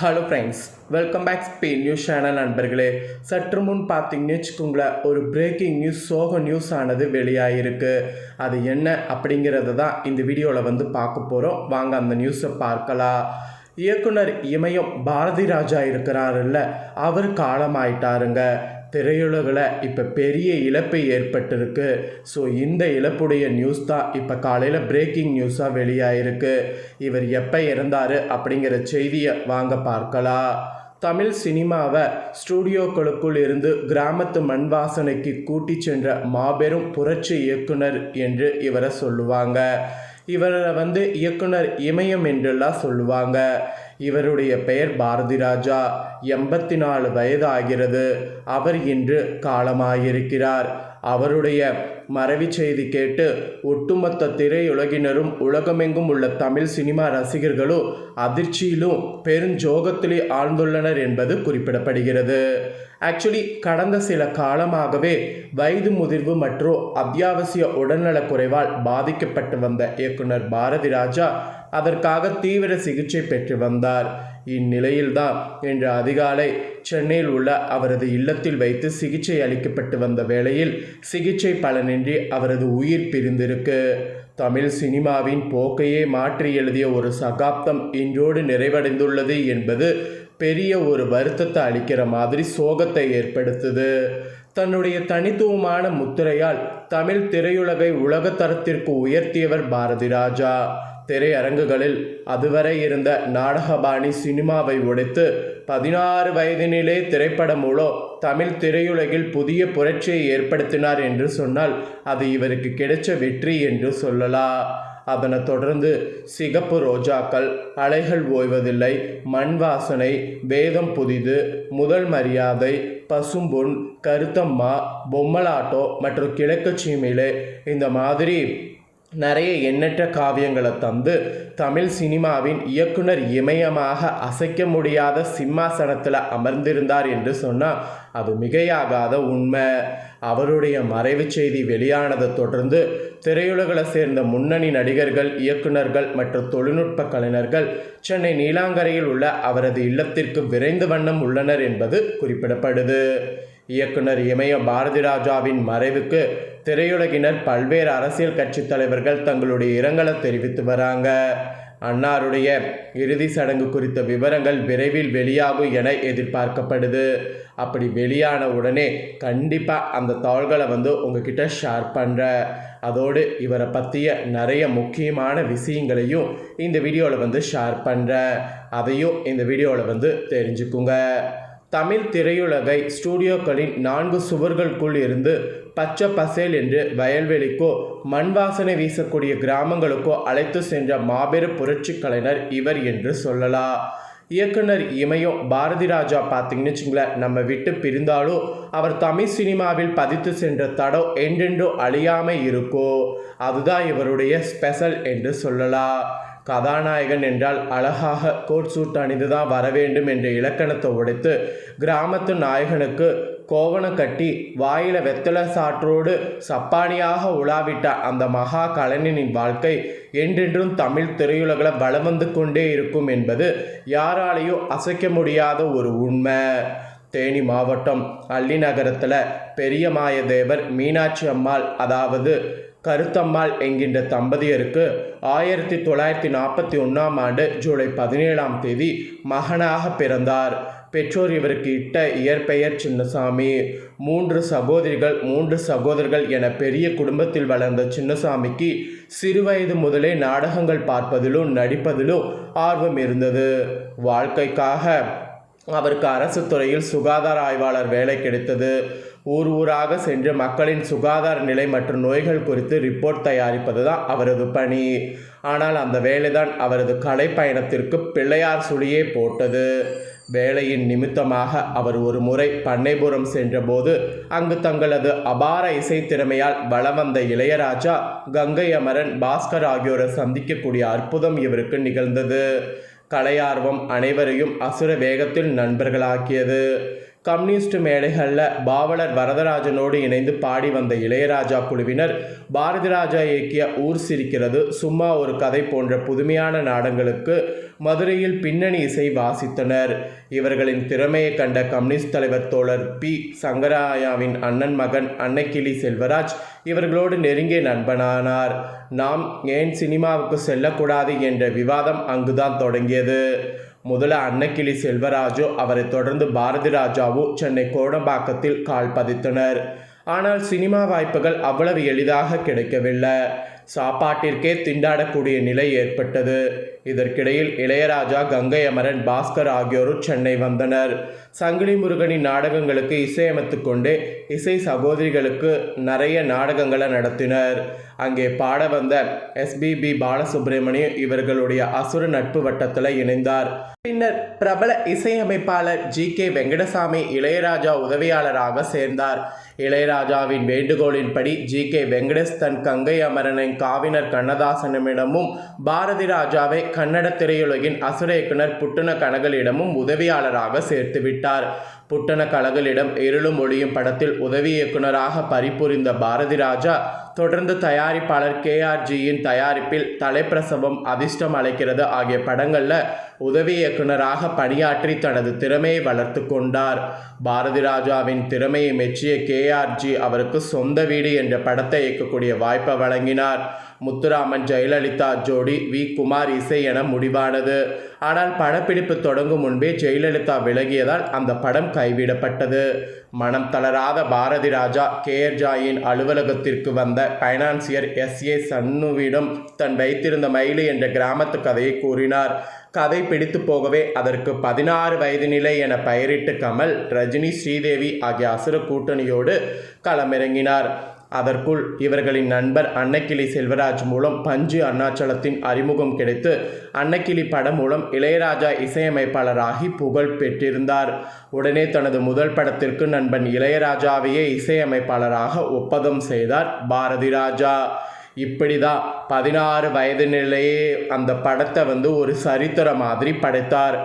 Hello friends, welcome back speed news channel நண்பர்களே. சற்று முன் பார்த்தீங்கன்னு வச்சுக்கோங்களேன், ஒரு பிரேக்கிங் நியூஸ், சோக நியூஸ் ஆனது வெளியாகிருக்கு. அது என்ன அப்படிங்கிறத தான் இந்த வீடியோவில் பார்க்க போகிறோம். வாங்க அந்த நியூஸை பார்க்கலாம். இயக்குனர் இமயம் பாரதி ராஜா இருக்கிறாருல்ல, அவர் காலமாயிட்டாருங்க. திரையுலகில் இப்போ பெரிய இழப்பு ஏற்பட்டிருக்கு. ஸோ இந்த இழப்புடைய நியூஸ் தான் இப்போ காலையில் பிரேக்கிங் நியூஸாக வெளியாகிருக்கு. இவர் எப்போ இறந்தார் அப்படிங்கிற செய்தியை வாங்க பார்க்கலாம். தமிழ் சினிமாவை ஸ்டூடியோக்களுக்குள் இருந்து கிராமத்து மண் வாசனைக்கு கூட்டி சென்ற மாபெரும் புரட்சி இயக்குனர் என்று இவரை சொல்லுவாங்க. இவரை இயக்குனர் இமயம் என்றெல்லாம் சொல்லுவாங்க. இவருடைய பெயர் பாரதி ராஜா. 84 வயது ஆகிறது. அவர் இன்று காலமாயிருக்கிறார். அவருடைய மறைவு செய்தி கேட்டு ஒட்டுமொத்த திரையுலகினரும் உலகமெங்கும் உள்ள தமிழ் சினிமா ரசிகர்களும் அதிர்ச்சியிலும் பெருஞ்சோகத்திலே ஆழ்ந்துள்ளனர் என்பது குறிப்பிடப்படுகிறது. ஆக்சுவலி கடந்த சில காலமாகவே வயது முதிர்வு மற்றும் அத்தியாவசிய உடல்நலக் குறைவால் பாதிக்கப்பட்டு வந்த இயக்குனர் பாரதி ராஜா அதற்காக தீவிர சிகிச்சை பெற்று வந்தார். இந்நிலையில்தான் இன்று அதிகாலை சென்னையில் உள்ள அவரது இல்லத்தில் வைத்து சிகிச்சை அளிக்கப்பட்டு வந்த வேளையில் சிகிச்சை பலனின்றி அவரது உயிர் பிரிந்திருக்கு. தமிழ் சினிமாவின் போக்கையே மாற்றி எழுதிய ஒரு சகாப்தம் இன்றோடு நிறைவடைந்துள்ளது என்பது பெரிய ஒரு வருத்தத்தை அளிக்கிற மாதிரி சோகத்தை ஏற்படுத்துது. தன்னுடைய தனித்துவமான முத்திரையால் தமிழ் திரையுலகை உலகத்தரத்திற்கு உயர்த்தியவர் பாரதி ராஜா. திரையரங்குகளில் அதுவரை இருந்த நாடகபாணி சினிமாவை உடைத்து 16 வயதினிலே திரைப்படம் மூலம் தமிழ் திரையுலகில் புதிய புரட்சியை ஏற்படுத்தினார் என்று சொன்னால் அது இவருக்கு கிடைச்ச வெற்றி என்று சொல்லலாம். அதனை தொடர்ந்து சிகப்பு ரோஜாக்கள், அலைகள் ஓய்வதில்லை, மண் வாசனை, வேதம் புதிது, முதல் மரியாதை, பசும்பொன், கருத்தம்மா, பொம்மலாட்டோ மற்றும் கிழக்கு சீமையிலே இந்த மாதிரி நிறைய எண்ணற்ற காவியங்களை தந்து தமிழ் சினிமாவின் இயக்குனர் இமயமாக அசைக்க முடியாத சிம்மாசனத்தில் அமர்ந்திருந்தார் என்று சொன்னால் அது மிகையாகாத உண்மை. அவருடைய மறைவு செய்தி வெளியானதை தொடர்ந்து திரையுலகில் சேர்ந்த முன்னணி நடிகர்கள், இயக்குனர்கள் மற்றும் தொழில்நுட்ப கலைஞர்கள் சென்னை நீலாங்கரையில் உள்ள அவரது இல்லத்திற்கு விரைந்து வண்ணம் உள்ளனர் என்பது குறிப்பிடப்படுது. இயக்குனர் இமய பாரதி ராஜாவின் மறைவுக்கு திரையுலகினர் பல்வேறு அரசியல் கட்சி தலைவர்கள் தங்களுடைய இரங்கலை தெரிவித்து வராங்க. அன்னாருடைய இறுதி சடங்கு குறித்த விவரங்கள் விரைவில் வெளியாகும் என எதிர்பார்க்கப்படுது. அப்படி வெளியான உடனே கண்டிப்பாக அந்த தாள்களை உங்ககிட்ட ஷேர் பண்ணுறேன். அதோடு இவரை பற்றிய நிறைய முக்கியமான விஷயங்களையும் இந்த வீடியோவில் ஷேர் பண்ணுறேன். அதையும் இந்த வீடியோவில் தெரிஞ்சுக்குங்க. தமிழ் திரையுலகை ஸ்டூடியோக்களின் 4 சுவர்களுக்குள் இருந்து பச்சை பசேல் என்று வயல்வெளிக்கோ மண் வாசனை வீசக்கூடிய கிராமங்களுக்கோ அழைத்து சென்ற மாபெரும் புரட்சி கலைஞர் இவர் என்று சொல்லலாம். இயக்குனர் இமயம் பாரதி ராஜா பார்த்தீங்கன்னு வச்சுங்களேன், நம்ம விட்டு பிரிந்தாலும் அவர் தமிழ் சினிமாவில் பதித்து சென்ற தடம் என்றென்றோ அழியாமல் இருக்கோ. அதுதான் இவருடைய ஸ்பெஷல் என்று சொல்லலாம். கதாநாயகன் என்றால் அழகாக கோட் சூட் அணிந்துதான் வர வேண்டும் என்ற இலக்கணத்தை உடைத்து கிராமத்து நாயகனுக்கு கோவணம் கட்டி வாயில வெத்தலை சாற்றோடு சப்பானியாக உலாவிட்ட அந்த மகா கலைஞனின் வாழ்க்கை என்றென்றும் தமிழ் திரையுலகில் வலம் வந்து கொண்டே இருக்கும் என்பது யாராலையும் அசைக்க முடியாத ஒரு உண்மை. தேனி மாவட்டம் அல்லி நகரத்தில் பெரிய மாயதேவர், மீனாட்சி அம்மாள் அதாவது கருத்தம்மாள் என்கின்ற தம்பதியருக்கு 1941ஆம் ஆண்டு ஜூலை 17ஆம் தேதி மகனாக பிறந்தார். பெற்றோர் இவருக்கு இட்ட இயற்பெயர் சின்னசாமி. 3 சகோதரிகள் 3 சகோதரர்கள் என பெரிய குடும்பத்தில் வளர்ந்த சின்னசாமிக்கு சிறுவயது முதலே நாடகங்கள் பார்ப்பதிலும் நடிப்பதிலும் ஆர்வம் இருந்தது. வாழ்க்கைக்காக அவருக்கு அரசு துறையில் சுகாதார ஆய்வாளர் வேலை கிடைத்தது. ஊராக சென்று மக்களின் சுகாதார நிலை மற்றும் நோய்கள் குறித்து ரிப்போர்ட் தயாரிப்பது தான் அவரது பணி. ஆனால் அந்த வேலைதான் அவரது கலை பயணத்திற்கு பிள்ளையார் சுழியே போட்டது. வேலையின் நிமித்தமாக அவர் ஒரு முறை பண்ணைபுரம் சென்றபோது அங்கு தங்களது அபார இசைத்திறமையால் வலம் வந்த இளையராஜா, கங்கை அமரன், பாஸ்கர் ஆகியோரை சந்திக்கக்கூடிய அற்புதம் இவருக்கு நிகழ்ந்தது. கலையார்வம் அனைவரையும் அசுர வேகத்தில் நண்பர்களாக்கியது. கம்யூனிஸ்ட் மேடைகளில் பாவலர் வரதராஜனோடு இணைந்து பாடி வந்த இளையராஜா குழுவினர் பாரதி ராஜா இயக்கிய ஊர் சிரிக்கிறது, சும்மா ஒரு கதை போன்ற புதுமையான நாடகங்களுக்கு மதுரையில் பின்னணி இசை வாசித்தனர். இவர்களின் திறமையை கண்ட கம்யூனிஸ்ட் தலைவர் தோழர் பி. சங்கராயாவின் அண்ணன் மகன் அன்னக்கிளி செல்வராஜ் இவர்களோடு நெருங்கிய நண்பனானார். நாம் ஏன் சினிமாவுக்கு செல்லக்கூடாது என்ற விவாதம் அங்குதான் தொடங்கியது. முதல்ல அன்னக்கிளி செல்வராஜோ அவரை தொடர்ந்து பாரதி ராஜாவோ சென்னை கோடம்பாக்கத்தில் கால் பதித்தனர். ஆனால் சினிமா வாய்ப்புகள் அவ்வளவு எளிதாக கிடைக்கவில்லை. சாப்பாட்டிற்கே திண்டாடக்கூடிய நிலை ஏற்பட்டது. இதற்கிடையில் இளையராஜா, கங்கை அமரன், பாஸ்கர் ஆகியோரும் சென்னை வந்தனர். சங்கிலி முருகனின் நாடகங்களுக்கு இசையமைத்து கொண்டே இசை சகோதரிகளுக்கு நிறைய நாடகங்களை நடத்தினர். அங்கே பாட வந்த எஸ்பிபி பாலசுப்ரமணியம் இவர்களுடைய அசுர நட்பு வட்டத்தில் இணைந்தார். பின்னர் பிரபல இசையமைப்பாளர் ஜி.கே. வெங்கடசாமி இளையராஜா உதவியாளராக சேர்ந்தார். இளையராஜாவின் வேண்டுகோளின்படி ஜி.கே. வெங்கடேஷ் தன் கங்கை அமரனின் காவினர் கண்ணதாசனிடமும் பாரதி ராஜாவை கன்னட திரையுலகின் அசுர இயக்குனர் புட்டுன கனகலிடமும் உதவியாளராக சேர்த்துவிட்டார். புட்டன கலகலிடம் இருளும் ஒளியும் படத்தில் உதவி இயக்குனராக பணிபுரிந்த பாரதி ராஜா தொடர்ந்து தயாரிப்பாளர் KRGயின் தயாரிப்பில் தலைப்பிரசவம், அதிர்ஷ்டம் அழைக்கிறது ஆகிய படங்களில் உதவி இயக்குனராக பணியாற்றி தனது திறமையை வளர்த்து கொண்டார். பாரதி ராஜாவின் திறமையை மெச்சிய KRG அவருக்கு சொந்த வீடு என்ற படத்தை இயக்கக்கூடிய வாய்ப்பை வழங்கினார். முத்துராமன் ஜெயலலிதா ஜோடி வி. குமார் இசை என முடிவானது. ஆனால் படப்பிடிப்பு தொடங்கும் முன்பே ஜெயலலிதா விலகியதால் அந்த படம் கைவிடப்பட்டது. மனம் தளராத பாரதி ராஜா KRGயின் அலுவலகத்திற்கு வந்த பைனான்சியர் S.A. சண்முவிடம் தன் வைத்திருந்த மயிலு என்ற கிராமத்து கதையை கூறினார். கதை பிடித்து போகவே அதற்கு 16 வயது நிலை என பெயரிட்டு கமல், ரஜினி, ஸ்ரீதேவி ஆகிய அசுர கூட்டணியோடு களமிறங்கினார். அதற்குள் இவர்களின் நண்பர் அன்னக்கிளி செல்வராஜ் மூலம் பஞ்சு அருணாச்சலத்தின் அறிமுகம் கிடைத்து அன்னக்கிளி படம் மூலம் இளையராஜா இசையமைப்பாளராகி புகழ் பெற்றிருந்தார். உடனே தனது முதல் படத்திற்கு நண்பன் இளையராஜாவையே இசையமைப்பாளராக ஒப்பந்தம் செய்தார் பாரதி ராஜா. இப்படிதான் 16 வயது நிலையே அந்த படத்தை ஒரு சரித்திர மாதிரி படைத்தார்.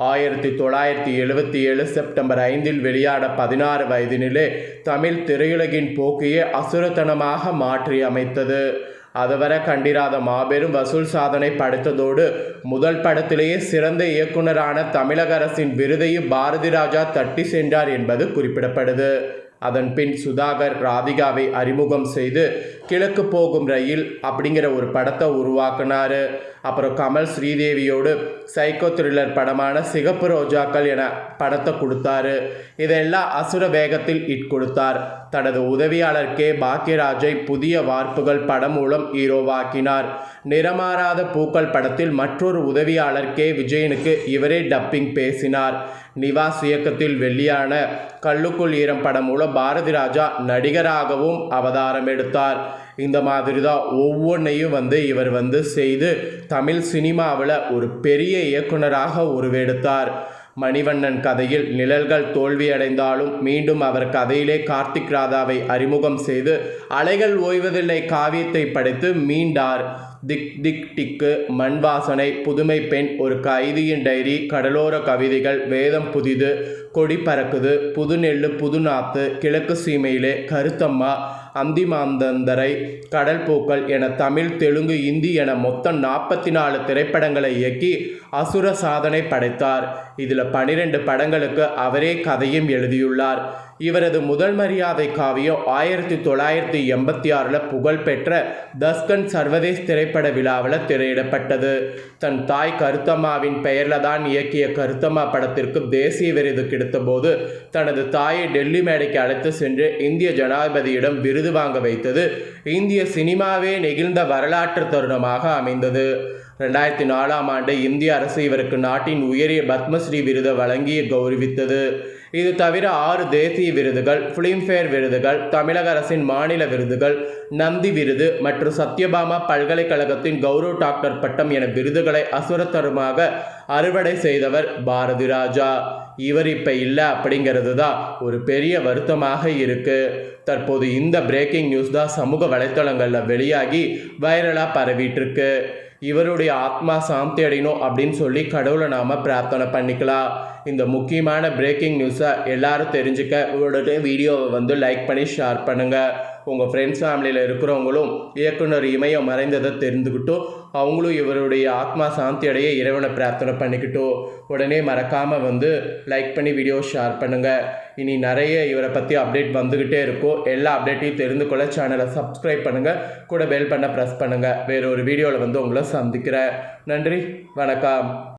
1977 செப்டம்பர் 5 வெளியான 16 வயதினிலே தமிழ் திரையுலகின் போக்கையே அசுரத்தனமாக மாற்றி அமைத்தது. அதுவரை கண்டிராத மாபெரும் வசூல் சாதனை படைத்ததோடு முதல் படத்திலேயே சிறந்த இயக்குனரான தமிழக அரசின் விருதையும் பாரதி ராஜா தட்டி சென்றார் என்பது குறிப்பிடப்படுது. அதன் பின் சுதாகர் ராதிகாவை அறிமுகம் செய்து கிழக்கு போகும் ரயில் அப்படிங்கிற ஒரு படத்தை உருவாக்கினார். அப்புறம் கமல் ஸ்ரீதேவியோடு சைக்கோ த்ரில்லர் படமான சிகப்பு ரோஜாக்கள் என படத்தை கொடுத்தாரு. இதெல்லாம் அசுர வேகத்தில் இட் கொடுத்தார். தனது உதவியாளர் K. பாக்யராஜை புதிய வார்ப்புகள் படம் மூலம் ஹீரோவாக்கினார். நிறமாறாத பூக்கள் படத்தில் மற்றொரு உதவியாளர் K. விஜயனுக்கு இவரே டப்பிங் பேசினார். நிவாஸ் இயக்கத்தில் வெளியான கல்லுக்குள் ஈரம் படம் மூலம் பாரதி ராஜா நடிகராகவும் அவதாரம் எடுத்தார். இந்த மாதிரி தான் ஒவ்வொன்றையும் இவர் செய்து தமிழ் சினிமாவில் ஒரு பெரிய இயக்குனராக உருவெடுத்தார். மணிவண்ணன் கதையில் நிழல்கள் தோல்வியடைந்தாலும் மீண்டும் அவர் கதையிலே கார்த்திக் ராதாவை அறிமுகம் செய்து அலைகள் ஓய்வதில்லை காவியத்தை படைத்து மீண்டார். திக் திக் டிக்கு, மண் வாசனை, புதுமை பெண், ஒரு கைதியின் டைரி, கடலோர கவிதைகள், வேதம் புதிது, கொடி பறக்குது, புது நெல்லு புது நாத்து, கிழக்கு சீமையிலே, கருத்தம்மா, அந்திமாந்தந்தரை, கடல் பூக்கள் என தமிழ், தெலுங்கு, இந்தி என மொத்தம் 44 திரைப்படங்களை இயக்கி அசுர சாதனை படைத்தார். இதில் 12 படங்களுக்கு அவரே கதையும் எழுதியுள்ளார். இவரது முதல் மரியாதை காவியம் 1986 புகழ்பெற்ற தஸ்கன் சர்வதேச திரைப்பட விழாவில் திரையிடப்பட்டது. தன் தாய் கருத்தம்மாவின் பெயரில் தான் இயக்கிய கருத்தம்மா படத்திற்கு தேசிய விருது கிடைத்தபோது தனது தாயை டெல்லி மேடைக்கு அழைத்து சென்று இந்திய ஜனாதிபதியிடம் விருது வாங்க வைத்தது இந்திய சினிமாவே நெகிழ்ந்த வரலாற்று தருணமாக அமைந்தது. 2004 இந்திய அரசு இவருக்கு நாட்டின் உயரிய பத்மஸ்ரீ விருதை வழங்கி கௌரவித்தது. இது தவிர 6 தேசிய விருதுகள், ஃபிலிம்ஃபேர் விருதுகள், தமிழக அரசின் மாநில விருதுகள், நந்தி விருது மற்றும் சத்யபாமா பல்கலைக்கழகத்தின் கௌரவ டாக்டர் பட்டம் என விருதுகளை அசுரத்தரமாக அறுவடை செய்தவர் பாரதி ராஜா. இவர் இப்போ இல்லை அப்படிங்கிறது தான் ஒரு பெரிய வருத்தமாக இருக்குது. தற்போது இந்த பிரேக்கிங் நியூஸ் தான் சமூக வலைத்தளங்களில் வெளியாகி வைரலாக பரவிட்டுருக்கு. இவருடைய ஆத்மா சாந்தி அடையணும் அப்படின்னு சொல்லி கடவுளை நாம் பிரார்த்தனை பண்ணிக்கலாம். இந்த முக்கியமான பிரேக்கிங் நியூஸை எல்லாரும் தெரிஞ்சுக்க உங்களோட வீடியோவை லைக் பண்ணி ஷேர் பண்ணுங்கள். உங்கள் ஃப்ரெண்ட்ஸ் ஃபேமிலியில் இருக்கிறவங்களும் இயக்குனர் இமயம் மறைந்ததை தெரிந்துக்கிட்டும் அவங்களும் இவருடைய ஆத்மா சாந்தி அடைய இறைவனை பிரார்த்தனை பண்ணிக்கிட்டோம். உடனே மறக்காமல் வந்து லைக் பண்ணி வீடியோ ஷேர் பண்ணுங்கள். இனி நிறைய இவரை பற்றி அப்டேட் வந்துக்கிட்டே இருக்கும். எல்லா அப்டேட்டையும் தெரிந்து கொள்ள சேனலை சப்ஸ்கிரைப் பண்ணுங்கள், கூட பெல் பண்ண ப்ரெஸ் பண்ணுங்கள். வேறு ஒரு வீடியோவில் வந்து உங்களை சந்திக்கிறேன். நன்றி, வணக்கம்.